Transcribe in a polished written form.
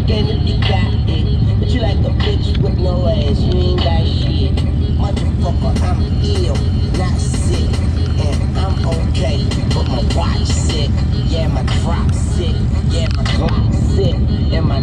again if you got it. But you like a bitch with no ass, you ain't got shit. Motherfucker, I'm ill, not sick. And I'm okay, but my watch sick. Yeah, my drop sick. Yeah, my clock sick. And my